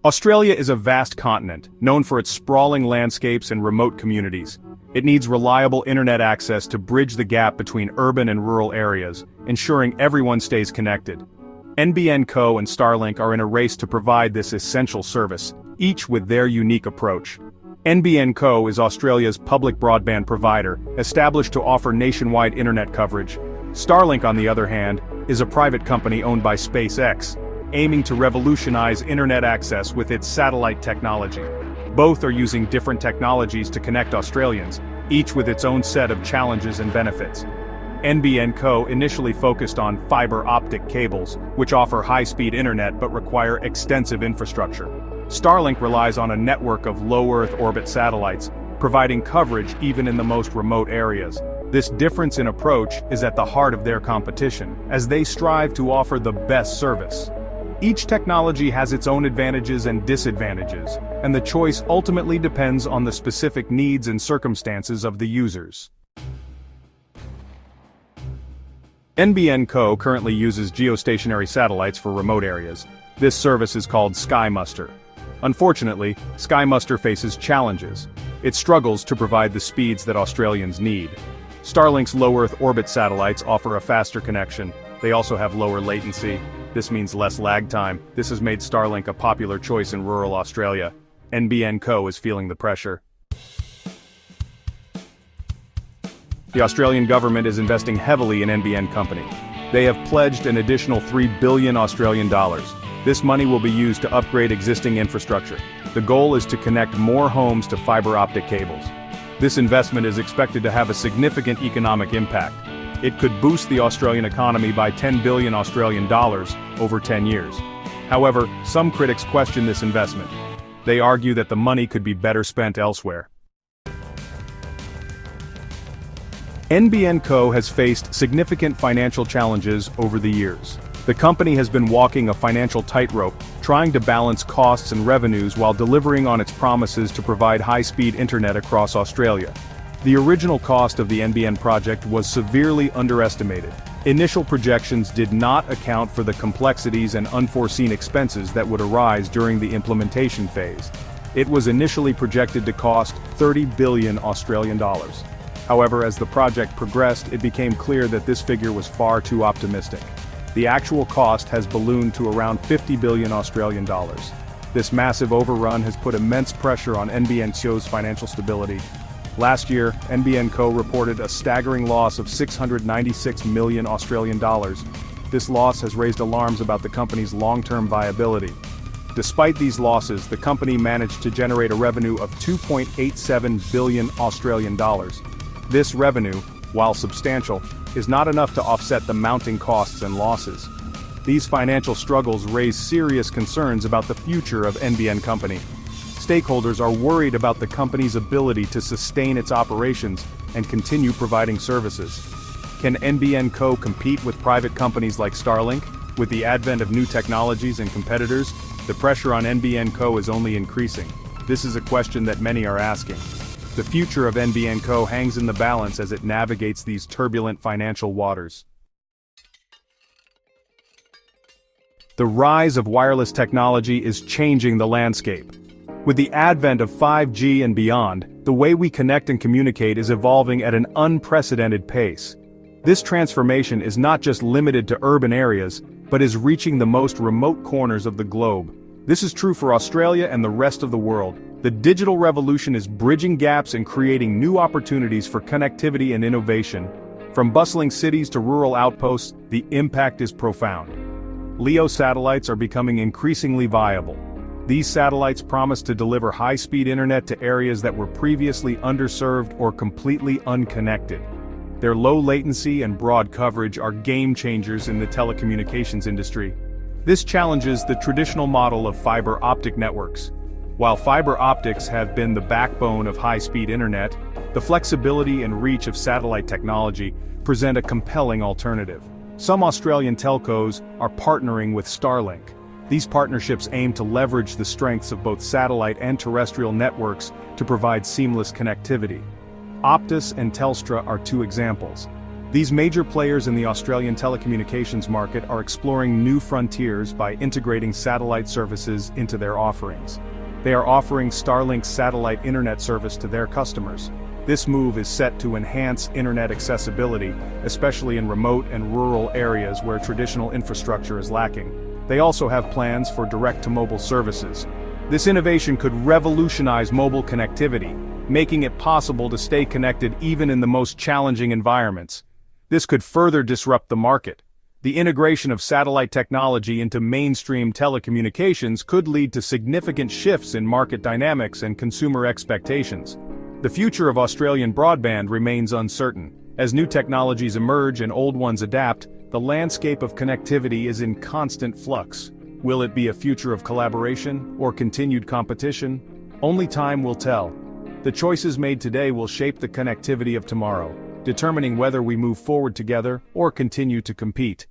Australia is a vast continent, known for its sprawling landscapes and remote communities. It needs reliable internet access to bridge the gap between urban and rural areas, ensuring everyone stays connected. NBN Co. and Starlink are in a race to provide this essential service, each with their unique approach. NBN Co. is Australia's public broadband provider, established to offer nationwide internet coverage. Starlink, on the other hand, is a private company owned by SpaceX, aiming to revolutionize internet access with its satellite technology. Both are using different technologies to connect Australians, each with its own set of challenges and benefits. NBN Co. initially focused on fiber optic cables, which offer high-speed internet but require extensive infrastructure. Starlink relies on a network of low-Earth orbit satellites, providing coverage even in the most remote areas. This difference in approach is at the heart of their competition, as they strive to offer the best service. Each technology has its own advantages and disadvantages, and the choice ultimately depends on the specific needs and circumstances of the users. NBN Co. currently uses geostationary satellites for remote areas. This service is called SkyMuster. Unfortunately, SkyMuster faces challenges. It struggles to provide the speeds that Australians need. Starlink's low-Earth orbit satellites offer a faster connection. They also have lower latency. This means less lag time. This has made Starlink a popular choice in rural Australia. NBN Co. is feeling the pressure. The Australian government is investing heavily in NBN Company. They have pledged an additional $3 billion Australian dollars. This money will be used to upgrade existing infrastructure. The goal is to connect more homes to fiber optic cables. This investment is expected to have a significant economic impact. It could boost the Australian economy by $10 billion Australian dollars over 10 years. However, some critics question this investment. They argue that the money could be better spent elsewhere. NBN Co. has faced significant financial challenges over the years. The company has been walking a financial tightrope, trying to balance costs and revenues while delivering on its promises to provide high-speed internet across Australia. The original cost of the NBN project was severely underestimated. Initial projections did not account for the complexities and unforeseen expenses that would arise during the implementation phase. It was initially projected to cost $30 billion Australian dollars. However, as the project progressed, it became clear that this figure was far too optimistic. The actual cost has ballooned to around $50 billion Australian dollars. This massive overrun has put immense pressure on NBN Co's financial stability. Last year, NBN Co. reported a staggering loss of $696 million Australian dollars. This loss has raised alarms about the company's long-term viability. Despite these losses, the company managed to generate a revenue of $2.87 billion Australian dollars. This revenue, while substantial, is not enough to offset the mounting costs and losses. These financial struggles raise serious concerns about the future of NBN Company. Stakeholders are worried about the company's ability to sustain its operations and continue providing services. Can NBN Co. compete with private companies like Starlink? With the advent of new technologies and competitors, the pressure on NBN Co. is only increasing. This is a question that many are asking. The future of NBN Co. hangs in the balance as it navigates these turbulent financial waters. The rise of wireless technology is changing the landscape. With the advent of 5G and beyond, the way we connect and communicate is evolving at an unprecedented pace. This transformation is not just limited to urban areas, but is reaching the most remote corners of the globe. This is true for Australia and the rest of the world. The digital revolution is bridging gaps and creating new opportunities for connectivity and innovation. From bustling cities to rural outposts, the impact is profound. LEO satellites are becoming increasingly viable. These satellites promise to deliver high-speed internet to areas that were previously underserved or completely unconnected. Their low latency and broad coverage are game-changers in the telecommunications industry. This challenges the traditional model of fiber optic networks. While fiber optics have been the backbone of high-speed internet, the flexibility and reach of satellite technology present a compelling alternative. Some Australian telcos are partnering with Starlink. These partnerships aim to leverage the strengths of both satellite and terrestrial networks to provide seamless connectivity. Optus and Telstra are two examples. These major players in the Australian telecommunications market are exploring new frontiers by integrating satellite services into their offerings. They are offering Starlink satellite internet service to their customers. This move is set to enhance internet accessibility, especially in remote and rural areas where traditional infrastructure is lacking. They also have plans for direct-to-mobile services. This innovation could revolutionize mobile connectivity, making it possible to stay connected even in the most challenging environments. This could further disrupt the market. The integration of satellite technology into mainstream telecommunications could lead to significant shifts in market dynamics and consumer expectations. The future of Australian broadband remains uncertain. As new technologies emerge and old ones adapt, the landscape of connectivity is in constant flux. Will it be a future of collaboration or continued competition? Only time will tell. The choices made today will shape the connectivity of tomorrow, determining whether we move forward together or continue to compete.